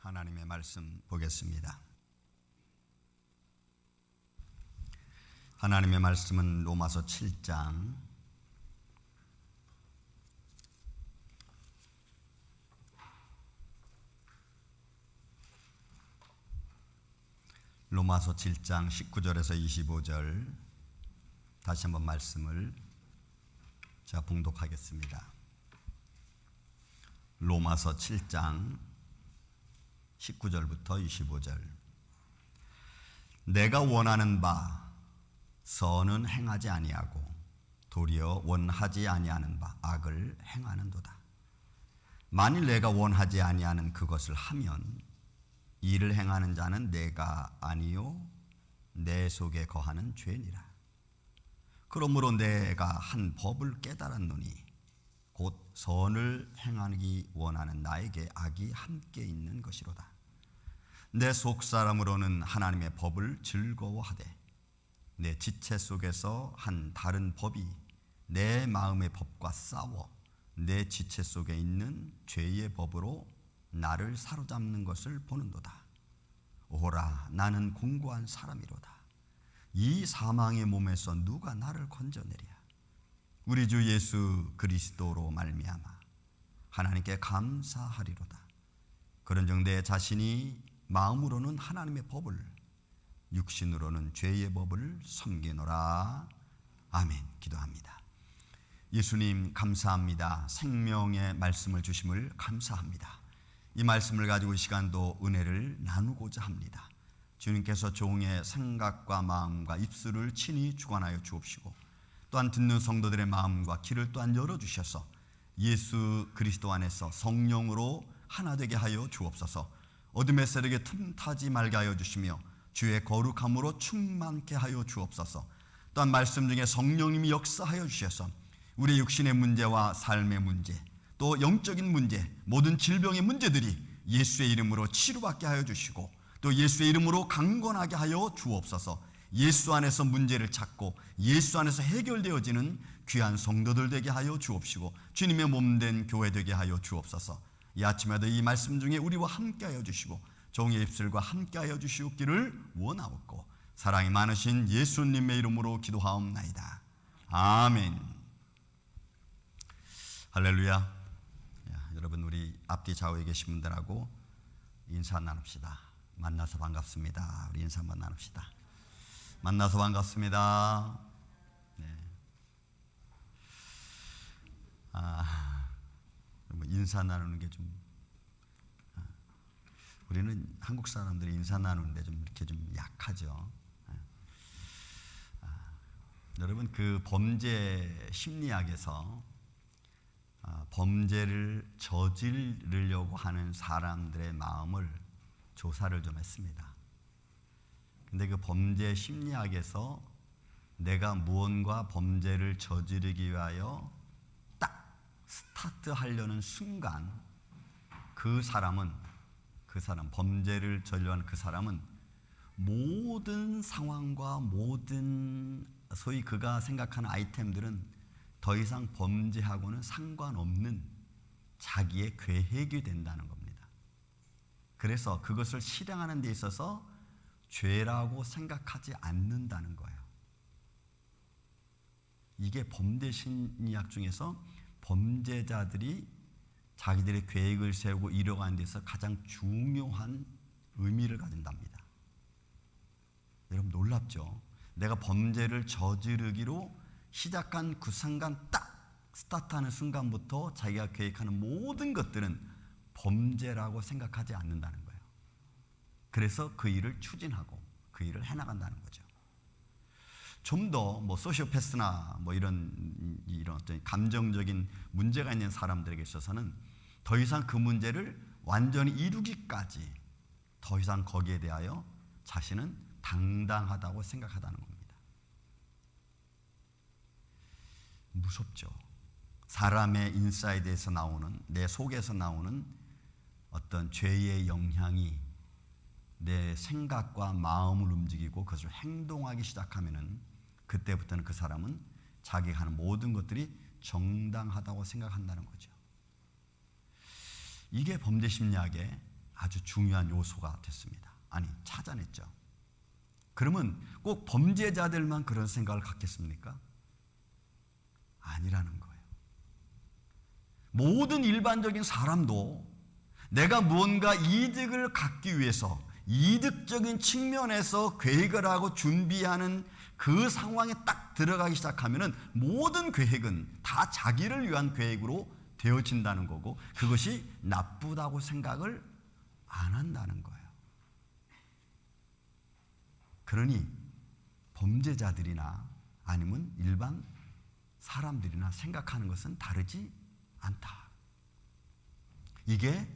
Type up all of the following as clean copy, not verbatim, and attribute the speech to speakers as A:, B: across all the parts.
A: 하나님의 말씀 보겠습니다. 하나님의 말씀은 로마서 7장 19절에서 25절 다시 한번 말씀을 제가 봉독하겠습니다. 로마서 7장 19절부터 25절. 내가 원하는 바 선은 행하지 아니하고 도리어 원하지 아니하는 바 악을 행하는도다. 만일 내가 원하지 아니하는 그것을 하면 이를 행하는 자는 내가 아니요 내 속에 거하는 죄니라. 그러므로 내가 한 법을 깨달았노니 곧 선을 행하기 원하는 나에게 악이 함께 있는 것이로다. 내 속사람으로는 하나님의 법을 즐거워하되 내 지체 속에서 한 다른 법이 내 마음의 법과 싸워 내 지체 속에 있는 죄의 법으로 나를 사로잡는 것을 보는도다. 오라, 나는 공고한 사람이로다. 이 사망의 몸에서 누가 나를 건져내랴. 우리 주 예수 그리스도로 말미암아 하나님께 감사하리로다. 그런즉 내 자신이 마음으로는 하나님의 법을, 육신으로는 죄의 법을 섬기노라. 아멘. 기도합니다. 예수님 감사합니다. 생명의 말씀을 주심을 감사합니다. 이 말씀을 가지고 이 시간도 은혜를 나누고자 합니다. 주님께서 종의 생각과 마음과 입술을 친히 주관하여 주옵시고 또한 듣는 성도들의 마음과 귀를 또한 열어주셔서 예수 그리스도 안에서 성령으로 하나 되게 하여 주옵소서. 어둠의 세력에 틈타지 말게 하여 주시며 주의 거룩함으로 충만케 하여 주옵소서. 또한 말씀 중에 성령님이 역사하여 주셔서 우리의 육신의 문제와 삶의 문제, 또 영적인 문제, 모든 질병의 문제들이 예수의 이름으로 치료받게 하여 주시고 또 예수의 이름으로 강건하게 하여 주옵소서. 예수 안에서 문제를 찾고 예수 안에서 해결되어지는 귀한 성도들 되게 하여 주옵시고 주님의 몸된 교회 되게 하여 주옵소서. 이 아침에도 이 말씀 중에 우리와 함께 하여 주시고 종의 입술과 함께 하여 주시옵기를 원하옵고 사랑이 많으신 예수님의 이름으로 기도하옵나이다. 아멘. 할렐루야. 여러분, 우리 앞뒤 좌우에 계신 분들하고 인사 나눕시다. 만나서 반갑습니다. 우리 인사 한번 나눕시다. 만나서 반갑습니다. 네. 인사 나누는 게 좀, 우리는 한국 사람들이 인사 나누는데 좀 이렇게 좀 약하죠. 여러분, 그 범죄 심리학에서 범죄를 저지르려고 하는 사람들의 마음을 조사를 좀 했습니다. 근데 그 범죄 심리학에서 내가 무언가 범죄를 저지르기 위하여 딱 스타트 하려는 순간 그 사람 범죄를 저지르는 그 사람은 모든 상황과 모든 소위 그가 생각하는 아이템들은 더 이상 범죄하고는 상관없는 자기의 계획이 된다는 겁니다. 그래서 그것을 실행하는 데 있어서 죄라고 생각하지 않는다는 거예요. 이게 범죄 심리학 중에서 범죄자들이 자기들의 계획을 세우고 이뤄가는 데서 가장 중요한 의미를 가진답니다. 여러분, 놀랍죠? 내가 범죄를 저지르기로 시작한 그 순간, 딱 스타트하는 순간부터 자기가 계획하는 모든 것들은 범죄라고 생각하지 않는다는 거예요. 그래서 그 일을 추진하고 그 일을 해나간다는 거죠. 좀 더 소시오패스나 이런 어떤 감정적인 문제가 있는 사람들에게 있어서는 더 이상 그 문제를 완전히 이루기까지 더 이상 거기에 대하여 자신은 당당하다고 생각하다는 겁니다. 무섭죠. 사람의 인사이드에서 나오는, 내 속에서 나오는 어떤 죄의 영향이 내 생각과 마음을 움직이고 그것을 행동하기 시작하면은 그때부터는 그 사람은 자기가 하는 모든 것들이 정당하다고 생각한다는 거죠. 이게 범죄 심리학의 아주 중요한 요소가 됐습니다. 아니, 찾아냈죠. 그러면 꼭 범죄자들만 그런 생각을 갖겠습니까? 아니라는 거예요. 모든 일반적인 사람도 내가 무언가 이득을 갖기 위해서 이득적인 측면에서 계획을 하고 준비하는 그 상황에 딱 들어가기 시작하면은 모든 계획은 다 자기를 위한 계획으로 되어진다는 거고, 그것이 나쁘다고 생각을 안 한다는 거예요. 그러니 범죄자들이나 아니면 일반 사람들이나 생각하는 것은 다르지 않다. 이게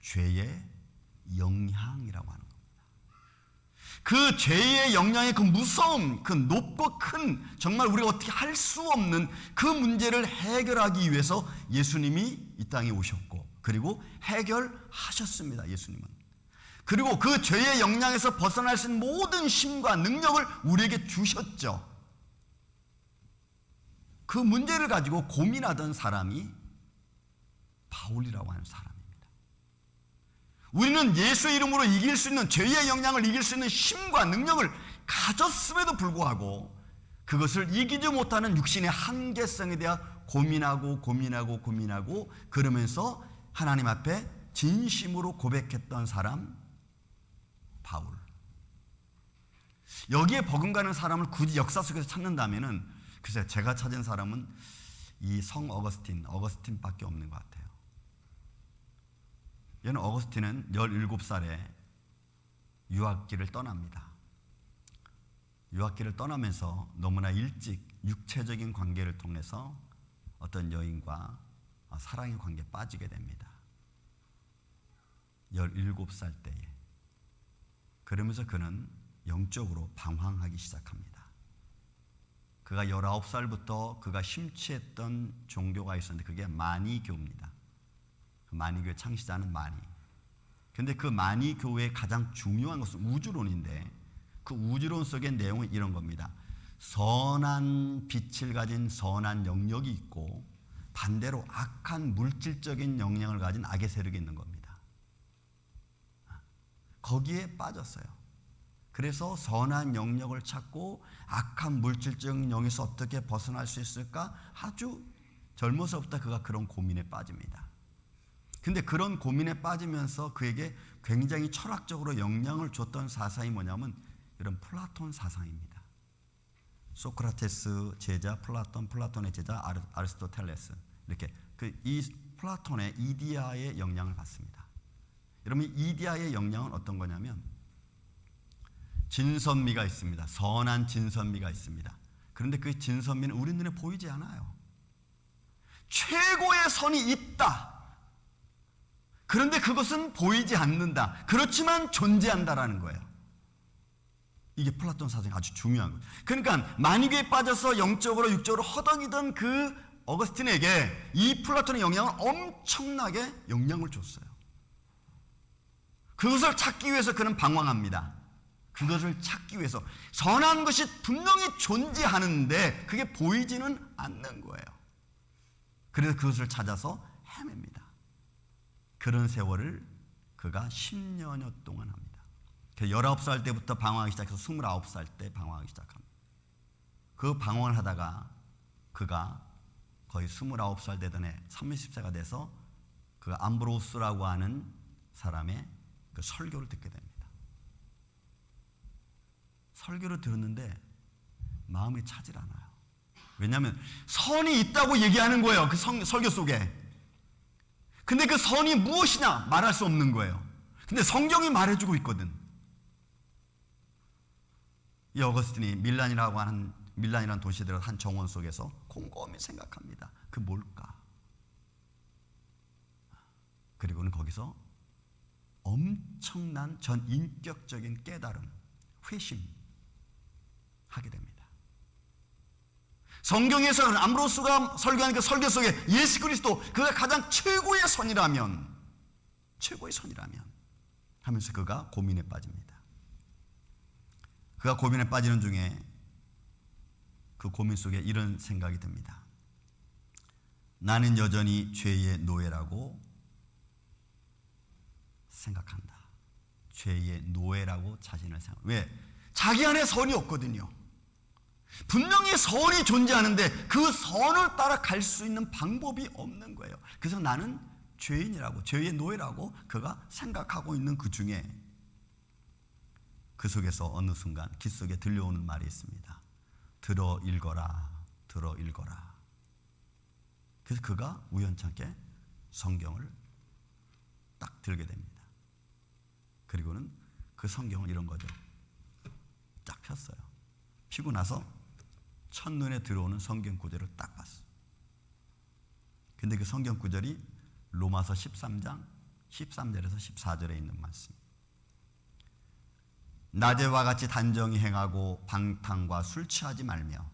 A: 죄의 영향이라고 하는 겁니다. 그 죄의 영향의 그 무서움, 그 높고 큰, 정말 우리가 어떻게 할 수 없는 그 문제를 해결하기 위해서 예수님이 이 땅에 오셨고, 그리고 해결하셨습니다. 예수님은. 그리고 그 죄의 영향에서 벗어날 수 있는 모든 힘과 능력을 우리에게 주셨죠. 그 문제를 가지고 고민하던 사람이 바울이라고 하는 사람입니다. 우리는 예수의 이름으로 이길 수 있는, 죄의 영향을 이길 수 있는 힘과 능력을 가졌음에도 불구하고 그것을 이기지 못하는 육신의 한계성에 대해 고민하고 그러면서 하나님 앞에 진심으로 고백했던 사람, 바울. 여기에 버금가는 사람을 굳이 역사 속에서 찾는다면은, 글쎄요, 제가 찾은 사람은 이 성 어거스틴밖에 없는 것 같아요. 얘는 어거스틴은 17살에 유학길을 떠납니다. 유학길을 떠나면서 너무나 일찍 육체적인 관계를 통해서 어떤 여인과 사랑의 관계에 빠지게 됩니다. 17살 때에. 그러면서 그는 영적으로 방황하기 시작합니다. 그가 19살부터 그가 심취했던 종교가 있었는데 그게 마니교입니다. 그 마니교의 창시자는 마니. 그런데 그 마니교의 가장 중요한 것은 우주론인데, 그 우주론 속의 내용은 이런 겁니다. 선한 빛을 가진 선한 영역이 있고 반대로 악한 물질적인 영향을 가진 악의 세력이 있는 겁니다. 거기에 빠졌어요. 그래서 선한 영역을 찾고 악한 물질적인 영역에서 어떻게 벗어날 수 있을까? 아주 젊어서부터 그가 그런 고민에 빠집니다. 근데 그런 고민에 빠지면서 그에게 굉장히 철학적으로 영향을 줬던 사상이 뭐냐면 이런 플라톤 사상입니다. 소크라테스 제자 플라톤, 플라톤의 제자 아리스토텔레스, 이렇게 이 플라톤의 이디아의 영향을 받습니다. 여러분, 이디아의 영향은 어떤 거냐면 진선미가 있습니다. 선한 진선미가 있습니다. 그런데 그 진선미는 우리 눈에 보이지 않아요. 최고의 선이 있다. 그런데 그것은 보이지 않는다. 그렇지만 존재한다라는 거예요. 이게 플라톤 사상이 아주 중요한 거예요. 그러니까 마니교에 빠져서 영적으로 육적으로 허덕이던 그 어거스틴에게 이 플라톤의 영향은 엄청나게 영향을 줬어요. 그것을 찾기 위해서 그는 방황합니다. 그것을 찾기 위해서 선한 것이 분명히 존재하는데 그게 보이지는 않는 거예요. 그래서 그것을 찾아서 헤맵니다. 그런 세월을 그가 10년여 동안 합니다. 19살 때부터 방황하기 시작해서 29살 때 방황하기 시작합니다. 그 방황을 하다가 그가 거의 29살 되던 해 30세가 돼서 그 암브로스라고 하는 사람의 그 설교를 듣게 됩니다. 설교를 들었는데 마음에 차질 않아요. 왜냐하면 선이 있다고 얘기하는 거예요. 그 설교 속에. 근데 그 선이 무엇이냐 말할 수 없는 거예요. 근데 성경이 말해주고 있거든. 이 어거스틴이 밀란이라는 도시에 들어서 한 정원 속에서 곰곰이 생각합니다. 그 뭘까? 그리고는 거기서 엄청난 전 인격적인 깨달음, 회심하게 됩니다. 성경에서는 암브로스가 설교하는 그 설교 속에 예수 그리스도 그가 가장 최고의 선이라면 하면서 그가 고민에 빠집니다. 그가 고민에 빠지는 중에 그 고민 속에 이런 생각이 듭니다. 나는 여전히 죄의 노예라고 생각한다. 죄의 노예라고 자신을 생각. 왜? 자기 안에 선이 없거든요. 분명히 선이 존재하는데 그 선을 따라 갈 수 있는 방법이 없는 거예요. 그래서 나는 죄인이라고, 죄의 노예라고 그가 생각하고 있는 그 중에 그 속에서 어느 순간 귀 속에 들려오는 말이 있습니다. 들어 읽어라, 들어 읽어라. 그래서 그가 우연찮게 성경을 딱 들게 됩니다. 그리고는 그 성경을 이런 거죠. 딱 폈어요. 피고 나서 첫눈에 들어오는 성경 구절을 딱 봤어. 근데 그 성경 구절이 로마서 13장 13절에서 14절에 있는 말씀. 낮에와 같이 단정히 행하고 방탕과 술 취하지 말며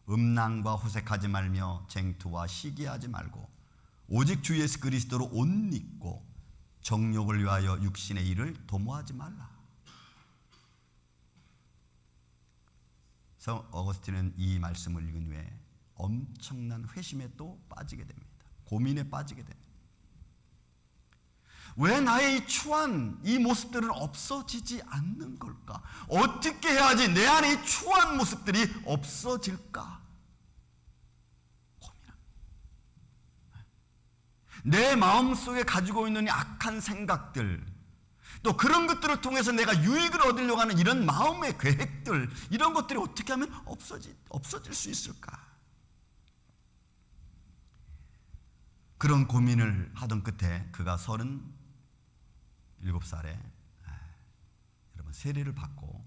A: 음란과 호색하지 말며 쟁투와 시기하지 말고 오직 주 예수 그리스도로 옷 입고 정욕을 위하여 육신의 일을 도모하지 말라. 성 어거스틴은 이 말씀을 읽은 후에 엄청난 회심에 또 빠지게 됩니다. 고민에 빠지게 됩니다. 왜 나의 이 추한 이 모습들은 없어지지 않는 걸까? 어떻게 해야지 내 안에 이 추한 모습들이 없어질까? 고민합니다. 내 마음속에 가지고 있는 악한 생각들, 또 그런 것들을 통해서 내가 유익을 얻으려고 하는 이런 마음의 계획들, 이런 것들이 어떻게 하면 없어질 수 있을까? 그런 고민을 하던 끝에 그가 37살에 여러분 세례를 받고,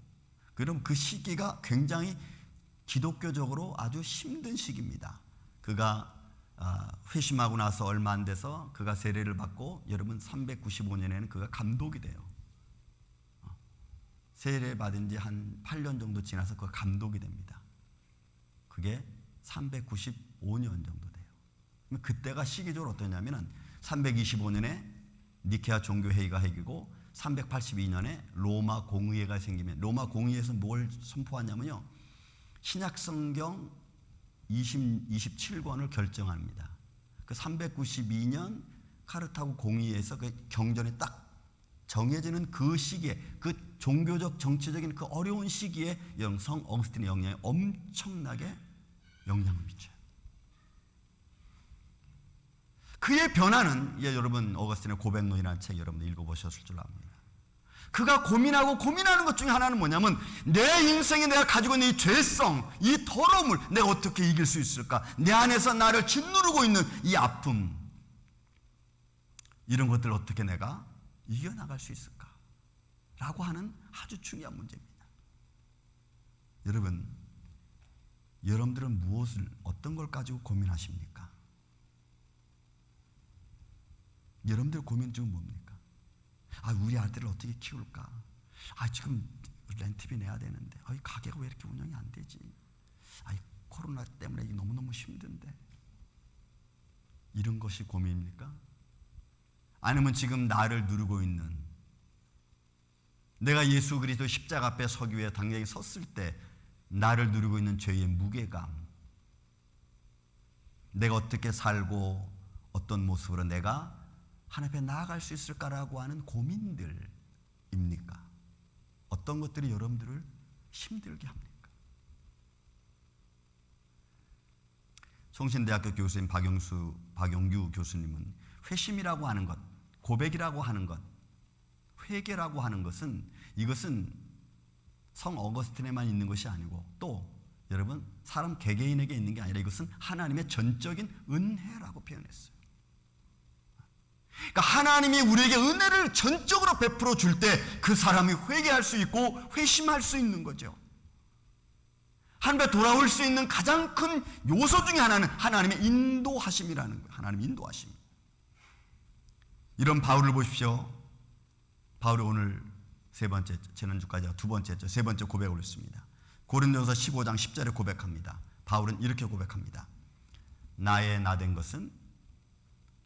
A: 그럼 그 시기가 굉장히 기독교적으로 아주 힘든 시기입니다. 그가 회심하고 나서 얼마 안 돼서 그가 세례를 받고 여러분 395년에는 그가 감독이 돼요. 세례 받은 지 한 8년 정도 지나서 그가 감독이 됩니다. 그게 395년 정도 돼요. 그때가 시기적으로 어떠냐면은 325년에 니케아 종교회의가 해기고 382년에 로마 공의회가 생기면, 로마 공의회에서 뭘 선포하냐면요, 신약성경 27권을 결정합니다. 그 392년 카르타고 공의회에서 그 경전이 딱 정해지는 그 시기에, 그 종교적 정치적인 그 어려운 시기에 성 어거스틴의 영향이 엄청나게 영향을 미쳐요. 그의 변화는, 여러분 어거스틴의 고백론이라는 책 여러분들 읽어보셨을 줄 압니다. 그가 고민하는 것 중에 하나는 뭐냐면, 내 인생에 내가 가지고 있는 이 죄성, 이 더러움을 내가 어떻게 이길 수 있을까? 내 안에서 나를 짓누르고 있는 이 아픔, 이런 것들을 어떻게 내가 이겨나갈 수 있을까? 라고 하는 아주 중요한 문제입니다. 여러분, 여러분들은 무엇을, 어떤 걸 가지고 고민하십니까? 여러분들 고민 중은 뭡니까? 우리 아들을 어떻게 키울까? 지금 렌트비 내야 되는데, 이 가게가 왜 이렇게 운영이 안 되지? 코로나 때문에 이게 너무너무 힘든데. 이런 것이 고민입니까? 아니면 지금 나를 누르고 있는, 내가 예수 그리스도 십자가 앞에 서기 위해 당장에 섰을 때 나를 누르고 있는 죄의 무게감, 내가 어떻게 살고 어떤 모습으로 내가 하나님 앞에 나아갈 수 있을까라고 하는 고민들입니까? 어떤 것들이 여러분들을 힘들게 합니까? 성신대학교 교수님 박용규 교수님은 회심이라고 하는 것, 고백이라고 하는 것, 회개라고 하는 것은, 이것은 성 어거스틴에만 있는 것이 아니고, 또 여러분 사람 개개인에게 있는 게 아니라 이것은 하나님의 전적인 은혜라고 표현했어요. 그러니까 하나님이 우리에게 은혜를 전적으로 베풀어 줄 때 그 사람이 회개할 수 있고 회심할 수 있는 거죠. 하나님께 돌아올 수 있는 가장 큰 요소 중에 하나는 하나님의 인도하심이라는 거예요. 하나님의 인도하심. 이런 바울을 보십시오. 바울이 오늘 세 번째, 지난주까지 두 번째죠. 세 번째 고백을 했습니다. 고린도서 15장 10절에 고백합니다. 바울은 이렇게 고백합니다. 나의 나 된 것은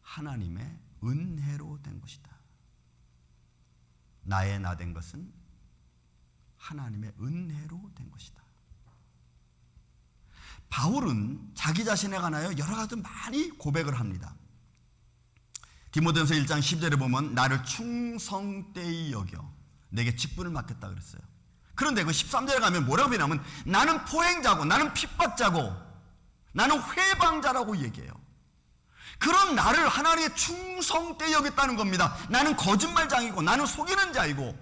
A: 하나님의 은혜로 된 것이다. 나의 나 된 것은 하나님의 은혜로 된 것이다. 바울은 자기 자신에 관하여 여러 가지 많이 고백을 합니다. 디모데전서 1장 10절에 보면 나를 충성되이 여겨 내게 직분을 맡겼다 그랬어요. 그런데 그 13절에 가면 뭐라고 표현하면 나는 포행자고 나는 핍박자고 나는 회방자라고 얘기해요. 그런 나를 하나님의 충성되이 여겼다는 겁니다. 나는 거짓말장이고 나는 속이는 자이고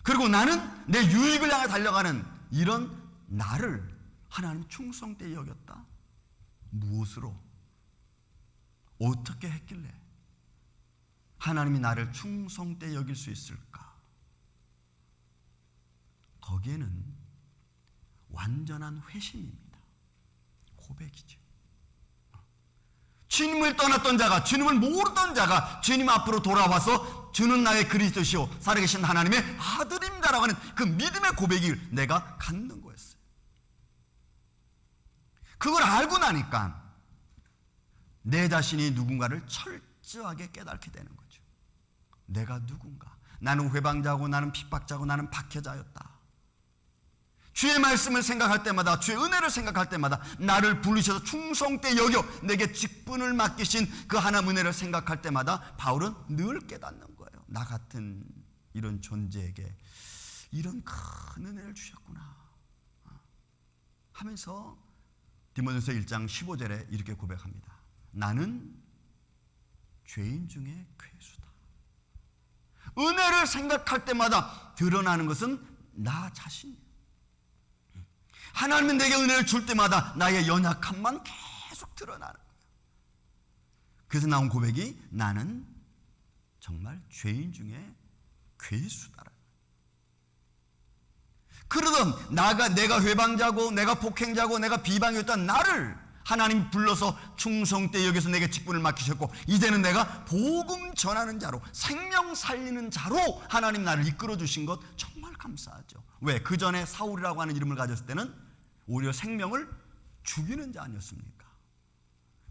A: 그리고 나는 내 유익을 향해 달려가는 이런 나를 하나님 충성되이 여겼다. 무엇으로? 어떻게 했길래 하나님이 나를 충성되이 여길 수 있을까? 거기에는 완전한 회심입니다. 고백이죠. 주님을 떠났던 자가, 주님을 모르던 자가 주님 앞으로 돌아와서 주는 나의 그리스도시요 살아계신 하나님의 아들입니다라고 하는 그 믿음의 고백을 내가 갖는 거였어요. 그걸 알고 나니까 내 자신이 누군가를 철저하게 깨닫게 되는 거죠. 내가 누군가? 나는 회방자고 나는 핍박자고 나는 박해자였다. 주의 말씀을 생각할 때마다 주의 은혜를 생각할 때마다 나를 부르셔서 충성되이 여겨 내게 직분을 맡기신 그 하나님 은혜를 생각할 때마다 바울은 늘 깨닫는 거예요. 나 같은 이런 존재에게 이런 큰 은혜를 주셨구나 하면서 디모데전서 1장 15절에 이렇게 고백합니다. 나는 죄인 중에 괴수다. 은혜를 생각할 때마다 드러나는 것은 나 자신이에요. 하나님은 내게 은혜를 줄 때마다 나의 연약함만 계속 드러나는 거예요. 그래서 나온 고백이 나는 정말 죄인 중에 괴수다. 그러던 내가 회방자고 내가 폭행자고 내가 비방이었던 나를 하나님이 불러서 충성되이 여기서 내게 직분을 맡기셨고 이제는 내가 복음 전하는 자로 생명 살리는 자로 하나님 나를 이끌어 주신 것 정말 감사하죠. 왜? 그 전에 사울이라고 하는 이름을 가졌을 때는 오히려 생명을 죽이는 자 아니었습니까?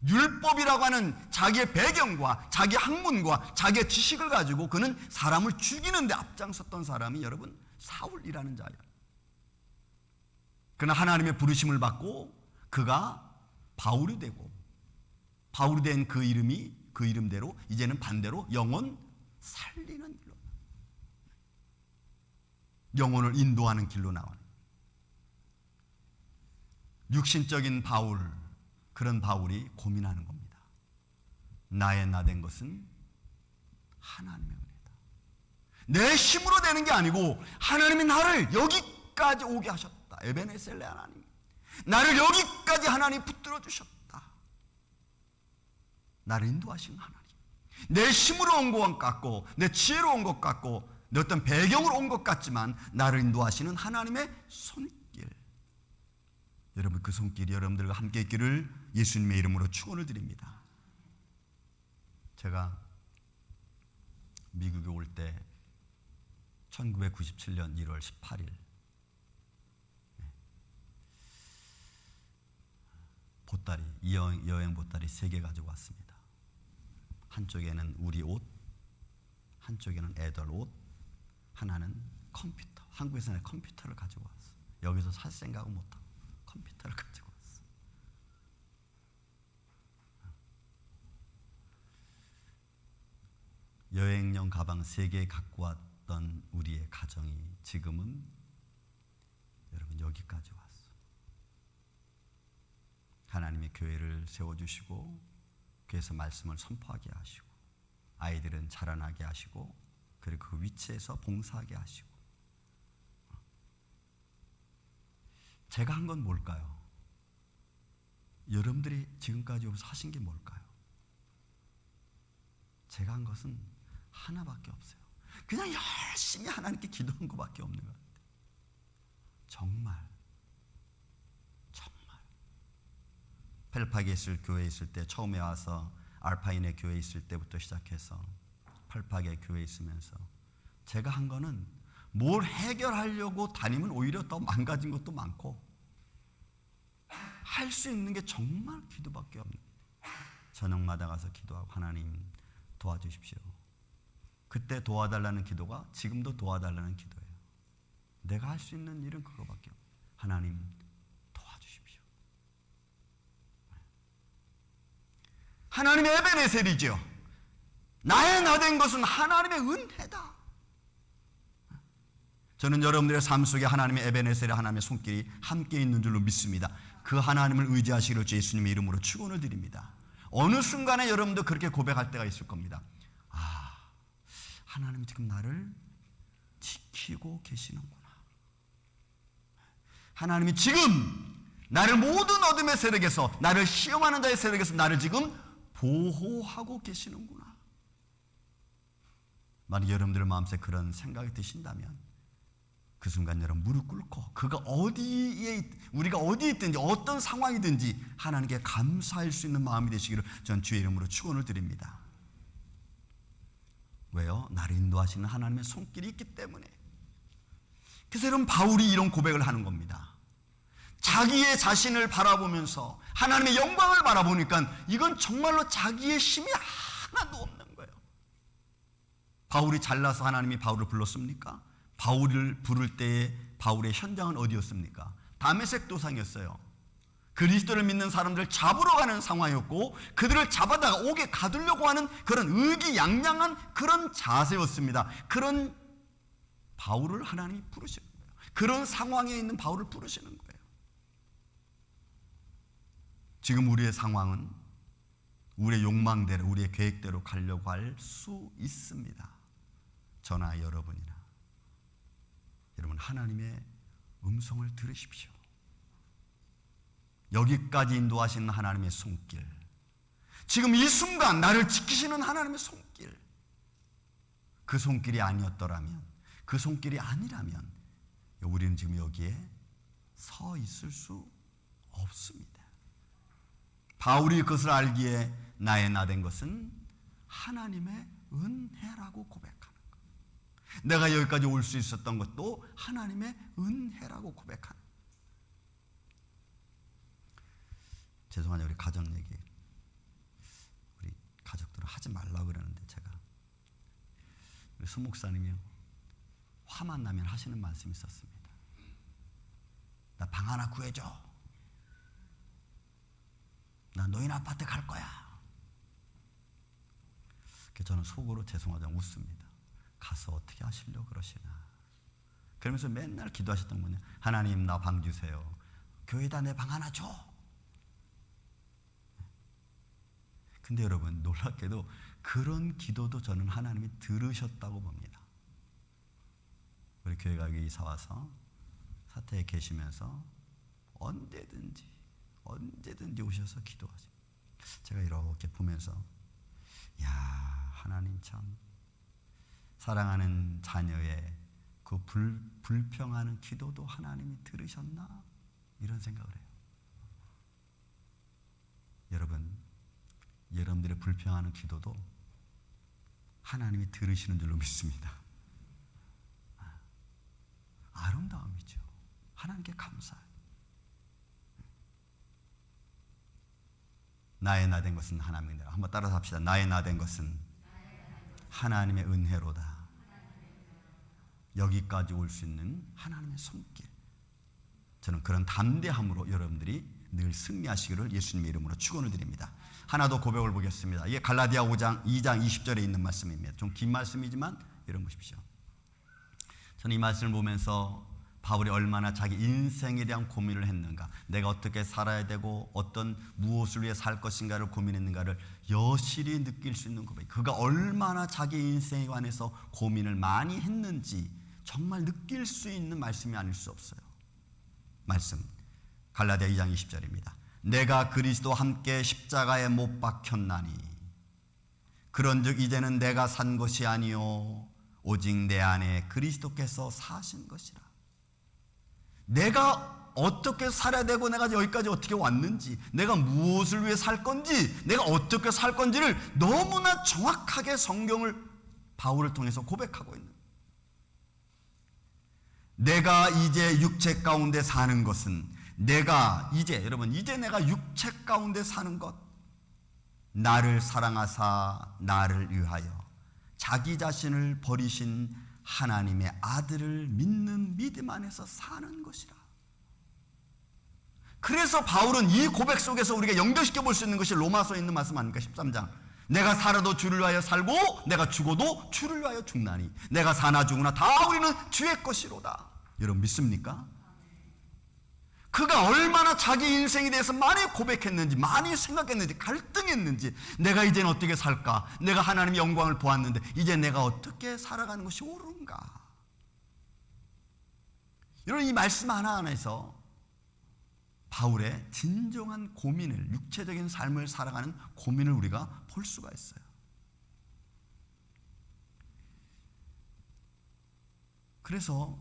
A: 율법이라고 하는 자기의 배경과 자기 학문과 자기의 지식을 가지고 그는 사람을 죽이는 데 앞장섰던 사람이 여러분 사울이라는 자예요. 그러나 하나님의 부르심을 받고 그가 바울이 되고 바울이 된 그 이름이 그 이름대로 이제는 반대로 영혼 살리는 길로 영혼을 인도하는 길로 나오는 육신적인 바울 그런 바울이 고민하는 겁니다. 나의 나 된 것은 하나님의 은혜다. 내 힘으로 되는 게 아니고 하나님이 나를 여기까지 오게 하셨다. 에베네셀레 하나님 나를 여기까지 하나님 붙들어 주셨다. 나를 인도하신 하나님 내 힘으로 온 것 같고 내 지혜로 온 것 같고 내 어떤 배경으로 온 것 같지만 나를 인도하시는 하나님의 손길 여러분 그 손길이 여러분들과 함께 있기를 예수님의 이름으로 축원을 드립니다. 제가 미국에 올 때 1997년 1월 18일 보따리 여행 보따리 3개 가지고 왔습니다. 한쪽에는 우리 옷, 한쪽에는 애들 옷, 하나는 컴퓨터. 한국에서는 컴퓨터를 가지고 왔어. 여기서 살 생각은 못하고 컴퓨터를 가지고 왔어. 여행용 가방 3개 갖고 왔던 우리의 가정이 지금은 여러분 여기까지 왔어. 하나님의 교회를 세워주시고 교회에서 말씀을 선포하게 하시고 아이들은 자라나게 하시고 그리고 그 위치에서 봉사하게 하시고 제가 한 건 뭘까요? 여러분들이 지금까지 여기서 하신 게 뭘까요? 제가 한 것은 하나밖에 없어요. 그냥 열심히 하나님께 기도한 것밖에 없는 것 같아요. 정말 펠파기에 있을 교회에 있을 때 처음에 와서 알파인의 교회에 있을 때부터 시작해서 펠파기의 교회에 있으면서 제가 한 거는 뭘 해결하려고 다니면 오히려 더 망가진 것도 많고 할 수 있는 게 정말 기도밖에 없는 저녁마다 가서 기도하고 하나님 도와주십시오. 그때 도와달라는 기도가 지금도 도와달라는 기도예요. 내가 할 수 있는 일은 그거밖에 없어요. 하나님 도와주십시오. 하나님의 에베네셀이죠. 나의 나 된 것은 하나님의 은혜다. 저는 여러분들의 삶 속에 하나님의 에베네셀의 하나님의 손길이 함께 있는 줄로 믿습니다. 그 하나님을 의지하시기를 주 예수님의 이름으로 축원을 드립니다. 어느 순간에 여러분도 그렇게 고백할 때가 있을 겁니다. 아, 하나님이 지금 나를 지키고 계시는구나. 하나님이 지금 나를 모든 어둠의 세력에서, 나를 시험하는 자의 세력에서 나를 지금 보호하고 계시는구나. 만약 여러분들의 마음속에 그런 생각이 드신다면 그 순간 여러분 무릎 꿇고 우리가 어디에 있든지 어떤 상황이든지 하나님께 감사할 수 있는 마음이 되시기를 전 주의 이름으로 축원을 드립니다. 왜요? 나를 인도하시는 하나님의 손길이 있기 때문에. 그래서 여러분 바울이 이런 고백을 하는 겁니다. 자기의 자신을 바라보면서 하나님의 영광을 바라보니까 이건 정말로 자기의 힘이 하나도 없는 거예요. 바울이 잘나서 하나님이 바울을 불렀습니까? 바울을 부를 때의 바울의 현장은 어디였습니까? 다메섹 도상이었어요. 그리스도를 믿는 사람들을 잡으러 가는 상황이었고 그들을 잡아다가 옥에 가두려고 하는 그런 의기양양한 그런 자세였습니다. 그런 바울을 하나님이 부르시는 거예요. 그런 상황에 있는 바울을 부르시는 거예요. 지금 우리의 상황은 우리의 욕망대로, 우리의 계획대로 가려고 할 수 있습니다. 저나 여러분이나. 여러분 하나님의 음성을 들으십시오. 여기까지 인도하시는 하나님의 손길, 지금 이 순간 나를 지키시는 하나님의 손길, 그 손길이 아니었더라면, 그 손길이 아니라면 우리는 지금 여기에 서 있을 수 없습니다. 바울이 그것을 알기에 나의 나 된 것은 하나님의 은혜라고 고백하는 것. 내가 여기까지 올 수 있었던 것도 하나님의 은혜라고 고백하는 것. 죄송하냐, 우리 가정 얘기, 우리 가족들은 하지 말라고 그러는데 제가, 우리 수 목사님이요, 화만 나면 하시는 말씀이 있었습니다. 나 방 하나 구해줘. 나 노인 아파트 갈 거야. 저는 속으로 죄송하다고 웃습니다. 가서 어떻게 하시려고 그러시나. 그러면서 맨날 기도하셨던 분이에요. 하나님 나 방 주세요. 교회에다 내 방 하나 줘. 근데 여러분 놀랍게도 그런 기도도 저는 하나님이 들으셨다고 봅니다. 우리 교회 가게 이사 와서 사택에 계시면서 언제든지 오셔서 기도하세요. 제가 이렇게 보면서 야, 하나님 참 사랑하는 자녀의 그 불평하는 기도도 하나님이 들으셨나? 이런 생각을 해요. 여러분들의 불평하는 기도도 하나님이 들으시는 줄로 믿습니다. 아름다움이죠. 하나님께 감사해요. 나의 나 된 것은 하나님의 은혜로. 한번 따라서 합시다. 나의 나 된 것은 하나님의 은혜로다. 여기까지 올 수 있는 하나님의 손길. 저는 그런 담대함으로 여러분들이 늘 승리하시기를 예수님의 이름으로 축원을 드립니다. 하나 더 고백을 보겠습니다. 이게 갈라디아 5장 2장 20절에 있는 말씀입니다. 좀 긴 말씀이지만 여러분 보십시오. 저는 이 말씀을 보면서 바울이 얼마나 자기 인생에 대한 고민을 했는가, 내가 어떻게 살아야 되고 어떤 무엇을 위해 살 것인가를 고민했는가를 여실히 느낄 수 있는 고백. 그가 얼마나 자기 인생에 관해서 고민을 많이 했는지 정말 느낄 수 있는 말씀이 아닐 수 없어요. 말씀 갈라디아 2장 20절입니다. 내가 그리스도와 함께 십자가에 못 박혔나니 그런즉 이제는 내가 산 것이 아니요 오직 내 안에 그리스도께서 사신 것이라. 내가 어떻게 살아야 되고 내가 여기까지 어떻게 왔는지, 내가 무엇을 위해 살 건지, 내가 어떻게 살 건지를 너무나 정확하게 성경을 바울을 통해서 고백하고 있는, 내가 이제 육체 가운데 사는 것은, 내가 이제, 여러분 이제 내가 육체 가운데 사는 것, 나를 사랑하사 나를 위하여 자기 자신을 버리신 하나님의 아들을 믿는 믿음 안에서 사는 것이라. 그래서 바울은 이 고백 속에서 우리가 연결시켜 볼 수 있는 것이 로마서에 있는 말씀 아닙니까? 13장. 내가 살아도 주를 위하여 살고 내가 죽어도 주를 위하여 죽나니 내가 사나 죽으나 다 우리는 주의 것이로다. 여러분 믿습니까? 그가 얼마나 자기 인생에 대해서 많이 고백했는지, 많이 생각했는지, 갈등했는지, 내가 이제는 어떻게 살까? 내가 하나님의 영광을 보았는데 이제 내가 어떻게 살아가는 것이 옳은가? 여러분, 이 말씀 하나하나에서 바울의 진정한 고민을, 육체적인 삶을 살아가는 고민을 우리가 볼 수가 있어요. 그래서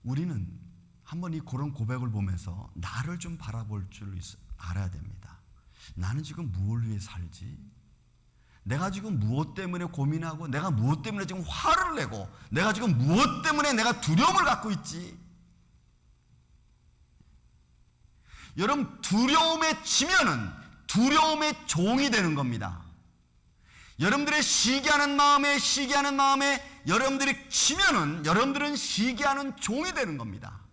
A: 우리는 한번 이 그런 고백을 보면서 나를 좀 바라볼 줄 알아야 됩니다. 나는 지금 무엇을 위해 살지? 내가 지금 무엇 때문에 고민하고, 내가 무엇 때문에 지금 화를 내고, 내가 지금 무엇 때문에 내가 두려움을 갖고 있지? 여러분, 두려움에 지면은 두려움의 종이 되는 겁니다. 여러분들의 시기하는 마음에 여러분들이 지면은 여러분들은 시기하는 종이 되는 겁니다.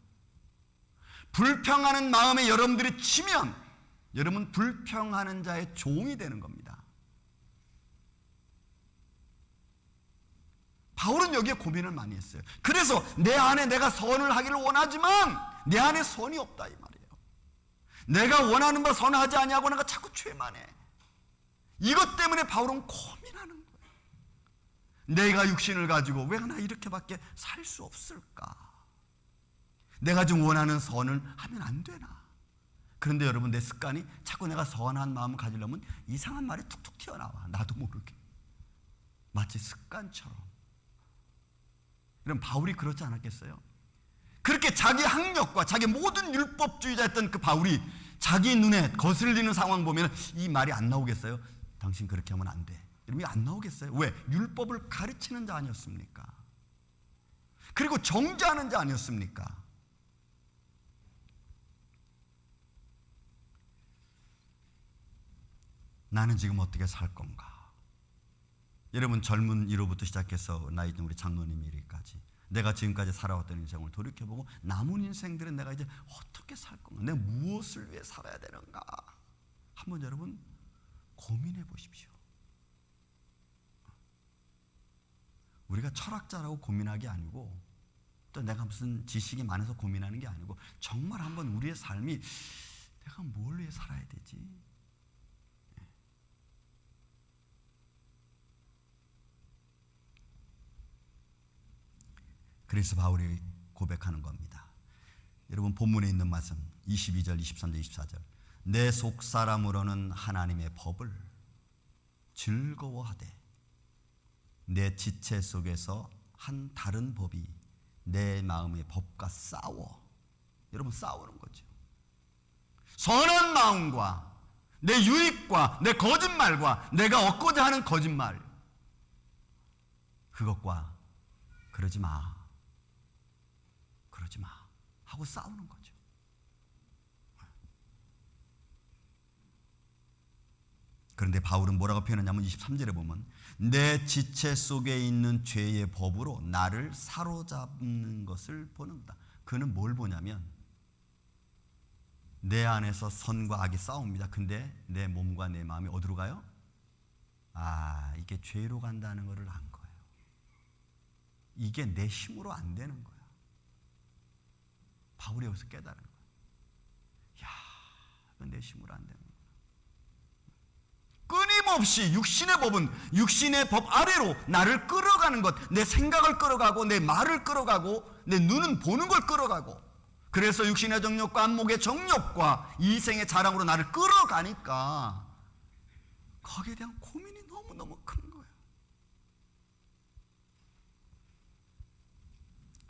A: 불평하는 마음에 여러분들이 지면 여러분 불평하는 자의 종이 되는 겁니다. 바울은 여기에 고민을 많이 했어요. 그래서 내 안에 내가 선을 하기를 원하지만 내 안에 선이 없다, 이 말이에요. 내가 원하는 바 선하지 아니하고 내가 자꾸 죄만 해. 이것 때문에 바울은 고민하는 거예요. 내가 육신을 가지고 왜 나 이렇게밖에 살 수 없을까? 내가 좀 원하는 선을 하면 안 되나? 그런데 여러분, 내 습관이 자꾸 내가 선한 마음을 가지려면 이상한 말이 툭툭 튀어나와. 나도 모르게. 마치 습관처럼. 그럼 바울이 그렇지 않았겠어요? 그렇게 자기 학력과 자기 모든 율법주의자였던 그 바울이 자기 눈에 거슬리는 상황 보면 이 말이 안 나오겠어요? 당신 그렇게 하면 안 돼. 이러면 안 나오겠어요? 왜? 율법을 가르치는 자 아니었습니까? 그리고 정죄하는 자 아니었습니까? 나는 지금 어떻게 살 건가? 여러분, 젊은 이로부터 시작해서 나이 든 우리 장로님 이르기까지 내가 지금까지 살아왔던 인생을 돌이켜보고 남은 인생들은 내가 이제 어떻게 살 건가? 내가 무엇을 위해 살아야 되는가? 한번 여러분 고민해 보십시오. 우리가 철학자라고 고민하기 아니고 또 내가 무슨 지식이 많아서 고민하는 게 아니고 정말 한번 우리의 삶이 내가 뭘 위해 살아야 되지? 그래서 바울이 고백하는 겁니다. 여러분, 본문에 있는 말씀 22절, 23절, 24절. 내 속사람으로는 하나님의 법을 즐거워하되 내 지체 속에서 한 다른 법이 내 마음의 법과 싸워. 여러분, 싸우는 거죠. 선한 마음과 내 유익과 내 거짓말과 내가 얻고자 하는 거짓말, 그것과 그러지 마 하고 싸우는 거죠. 그런데 바울은 뭐라고 표현하냐면 23절에 보면 내 지체 속에 있는 죄의 법으로 나를 사로잡는 것을 보는다. 그는 뭘 보냐면 내 안에서 선과 악이 싸웁니다. 근데 내 몸과 내 마음이 어디로 가요? 이게 죄로 간다는 것을 안 거예요. 이게 내 힘으로 안 되는 거예요. 바울이 여기서 깨달은 거예요. 이건 내 힘으로 안 되는 거예요. 끊임없이 육신의 법 아래로 나를 끌어가는 것, 내 생각을 끌어가고 내 말을 끌어가고 내 눈은 보는 걸 끌어가고, 그래서 육신의 정욕과 안목의 정욕과 이생의 자랑으로 나를 끌어가니까 거기에 대한 고민이 너무너무 큰 거예요.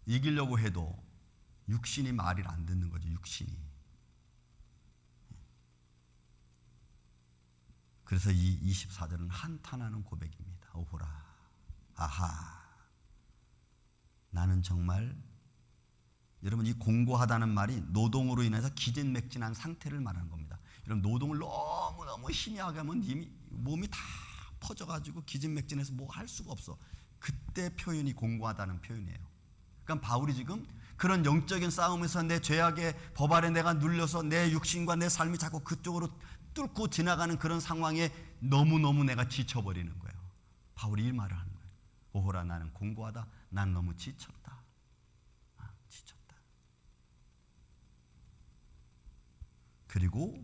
A: 이기려고 해도 육신이 말을 안 듣는 거죠. 육신이. 그래서 이 24절은 한탄하는 고백입니다. 오호라, 아하, 나는 정말, 여러분, 이 공고하다는 말이 노동으로 인해서 기진맥진한 상태를 말하는 겁니다. 여러분, 노동을 너무너무 힘이 하면 이미 몸이 다 퍼져가지고 기진맥진해서 뭐 할 수가 없어. 그때 표현이 공고하다는 표현이에요. 그러니까 바울이 지금 그런 영적인 싸움에서 내 죄악의 법 아래 내가 눌려서 내 육신과 내 삶이 자꾸 그쪽으로 뚫고 지나가는 그런 상황에 너무너무 내가 지쳐버리는 거예요. 바울이 이 말을 하는 거예요. 오호라, 나는 공고하다. 난 너무 지쳤다. 지쳤다. 그리고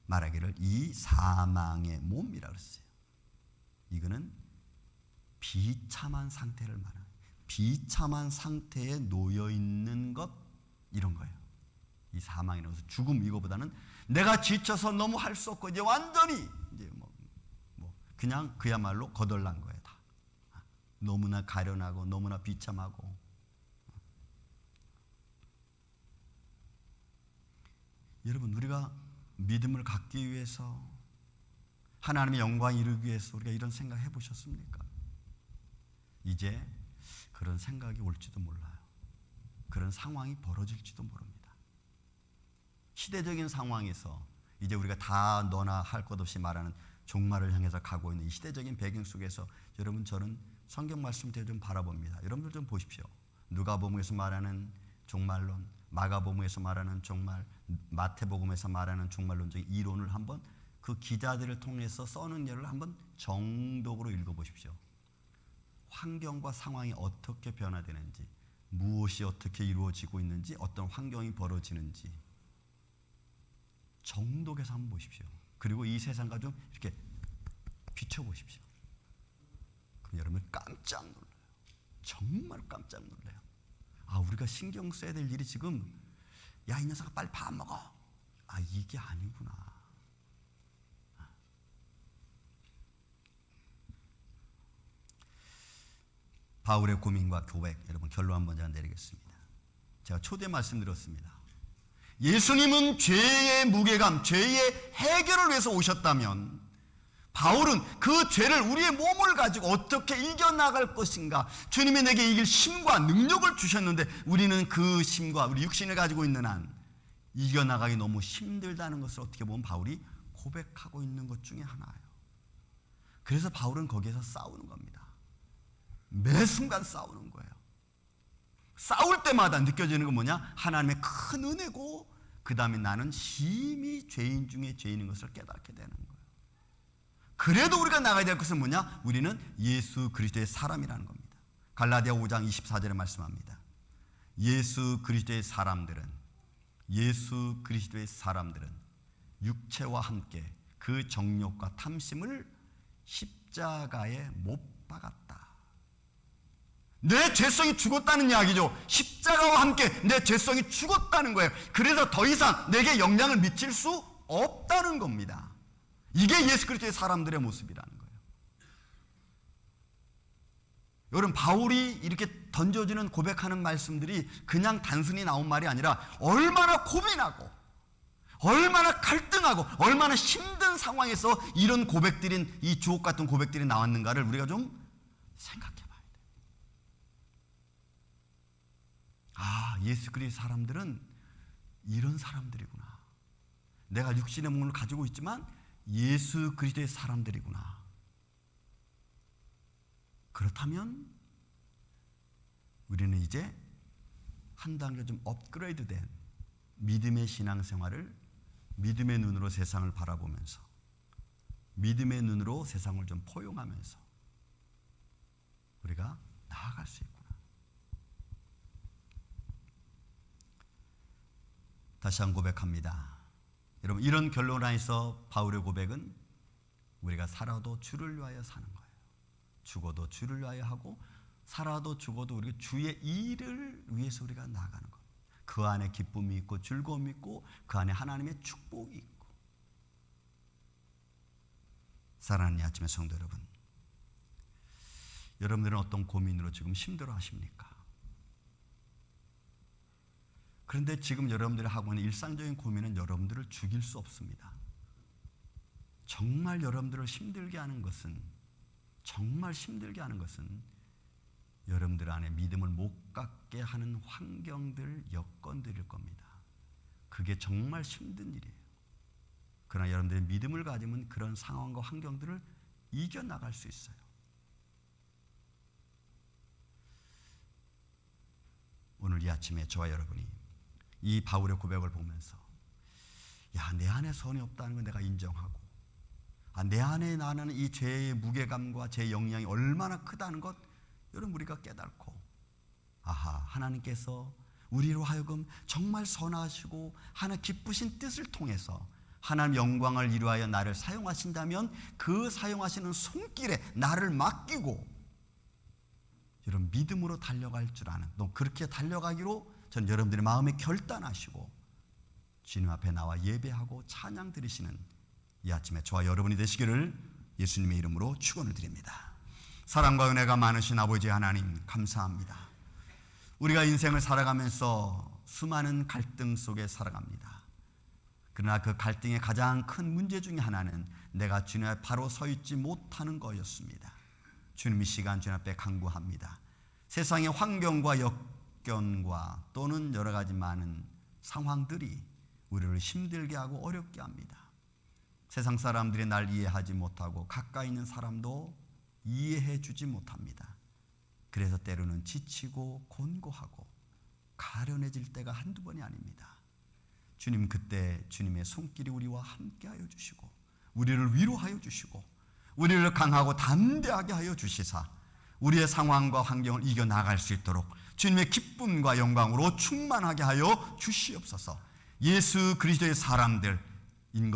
A: 말하기를 이 사망의 몸이라 그랬어요. 이거는 비참한 상태를 말하는, 비참한 상태에 놓여 있는 것, 이런 거예요. 이 사망이라고 해서 죽음, 이거보다는 내가 지쳐서 너무 할 수 없고 이제 완전히 이제 그냥 그야말로 거덜난 거예요. 다 너무나 가련하고 너무나 비참하고. 여러분, 우리가 믿음을 갖기 위해서, 하나님의 영광 이루기 위해서 우리가 이런 생각 해보셨습니까? 이제 그런 생각이 올지도 몰라요. 그런 상황이 벌어질지도 모릅니다. 시대적인 상황에서 이제 우리가 다 너나 할 것 없이 말하는 종말을 향해서 가고 있는 이 시대적인 배경 속에서 여러분, 저는 성경 말씀대로 좀 바라봅니다. 여러분들 좀 보십시오. 누가복음에서 말하는 종말론, 마가복음에서 말하는 종말, 마태복음에서 말하는 종말론적인 이론을 한번 그 기자들을 통해서 써는 예를 한번 정독으로 읽어보십시오. 환경과 상황이 어떻게 변화되는지, 무엇이 어떻게 이루어지고 있는지, 어떤 환경이 벌어지는지 정독해서 한번 보십시오. 그리고 이 세상과 좀 이렇게 비춰보십시오. 그럼 여러분 깜짝 놀라요. 정말 깜짝 놀라요. 우리가 신경 써야 될 일이 지금, 야, 이 녀석아 빨리 밥 먹어. 이게 아니구나. 바울의 고민과 고백, 여러분 결론 한번 제가 내리겠습니다. 제가 초대 말씀드렸습니다. 예수님은 죄의 무게감, 죄의 해결을 위해서 오셨다면 바울은 그 죄를, 우리의 몸을 가지고 어떻게 이겨나갈 것인가, 주님이 내게 이길 힘과 능력을 주셨는데 우리는 그 힘과 우리 육신을 가지고 있는 한 이겨나가기 너무 힘들다는 것을 어떻게 보면 바울이 고백하고 있는 것 중에 하나예요. 그래서 바울은 거기에서 싸우는 겁니다. 매 순간 싸우는 거예요. 싸울 때마다 느껴지는 건 뭐냐? 하나님의 큰 은혜고, 그 다음에 나는 심히 죄인 중에 죄인인 것을 깨닫게 되는 거예요. 그래도 우리가 나가야 될 것은 뭐냐? 우리는 예수 그리스도의 사람이라는 겁니다. 갈라디아 5장 24절에 말씀합니다. 예수 그리스도의 사람들은 육체와 함께 그 정욕과 탐심을 십자가에 못 박았다. 내 죄성이 죽었다는 이야기죠. 십자가와 함께 내 죄성이 죽었다는 거예요. 그래서 더 이상 내게 영향을 미칠 수 없다는 겁니다. 이게 예수 그리스도의 사람들의 모습이라는 거예요. 여러분, 바울이 이렇게 던져주는 고백하는 말씀들이 그냥 단순히 나온 말이 아니라 얼마나 고민하고, 얼마나 갈등하고, 얼마나 힘든 상황에서 이런 고백들인, 이 주옥 같은 고백들이 나왔는가를 우리가 좀 생각해 봐야 돼요. 예수 그리스도의 사람들은 이런 사람들이구나. 내가 육신의 몸을 가지고 있지만 예수 그리스도의 사람들이구나. 그렇다면 우리는 이제 한 단계 좀 업그레이드된 믿음의 신앙생활을, 믿음의 눈으로 세상을 바라보면서, 믿음의 눈으로 세상을 좀 포용하면서 우리가 나아갈 수 있구나. 다시 한 고백합니다. 여러분, 이런 결론 안에서 바울의 고백은 우리가 살아도 주를 위하여 사는 거예요. 죽어도 주를 위하여 하고, 살아도 죽어도 우리가 주의 일을 위해서 우리가 나아가는 거예요. 그 안에 기쁨이 있고 즐거움이 있고 그 안에 하나님의 축복이 있고. 사랑하는 이 아침의 성도 여러분, 여러분들은 어떤 고민으로 지금 힘들어 하십니까? 그런데 지금 여러분들이 하고 있는 일상적인 고민은 여러분들을 죽일 수 없습니다. 정말 여러분들을 힘들게 하는 것은, 여러분들 안에 믿음을 못 갖게 하는 환경들, 여건들일 겁니다. 그게 정말 힘든 일이에요. 그러나 여러분들의 믿음을 가지면 그런 상황과 환경들을 이겨나갈 수 있어요. 오늘 이 아침에 저와 여러분이 이 바울의 고백을 보면서 야, 내 안에 선이 없다는 걸 내가 인정하고, 내 안에 나는 이 죄의 무게감과 죄의 영향이 얼마나 크다는 것, 여러분 우리가 깨닫고, 하나님께서 우리로 하여금 정말 선하시고 하나 기쁘신 뜻을 통해서 하나님 영광을 이루하여 나를 사용하신다면 그 사용하시는 손길에 나를 맡기고 여러분 믿음으로 달려갈 줄 아는, 또 그렇게 달려가기로 전 여러분들의 마음에 결단하시고 주님 앞에 나와 예배하고 찬양 드리시는 이 아침에 저와 여러분이 되시기를 예수님의 이름으로 축원을 드립니다. 사랑과 은혜가 많으신 아버지 하나님 감사합니다. 우리가 인생을 살아가면서 수많은 갈등 속에 살아갑니다. 그러나 그 갈등의 가장 큰 문제 중에 하나는 내가 주님 앞에 바로 서 있지 못하는 거였습니다. 주님 이 시간 주님 앞에 간구합니다. 세상의 환경과 역경과 또는 여러 가지 많은 상황들이 우리를 힘들게 하고 어렵게 합니다. 세상 사람들이 날 이해하지 못하고 가까이 있는 사람도 이해해 주지 못합니다. 그래서 때로는 지치고 곤고하고 가련해질 때가 한두 번이 아닙니다. 주님, 그때 주님의 손길이 우리와 함께하여 주시고 우리를 위로하여 주시고 우리를 강하고 담대하게 하여 주시사 우리의 상황과 환경을 이겨나갈 수 있도록 주님의 기쁨과 영광으로 충만하게 하여 주시옵소서. 예수 그리스도의 사람들인 것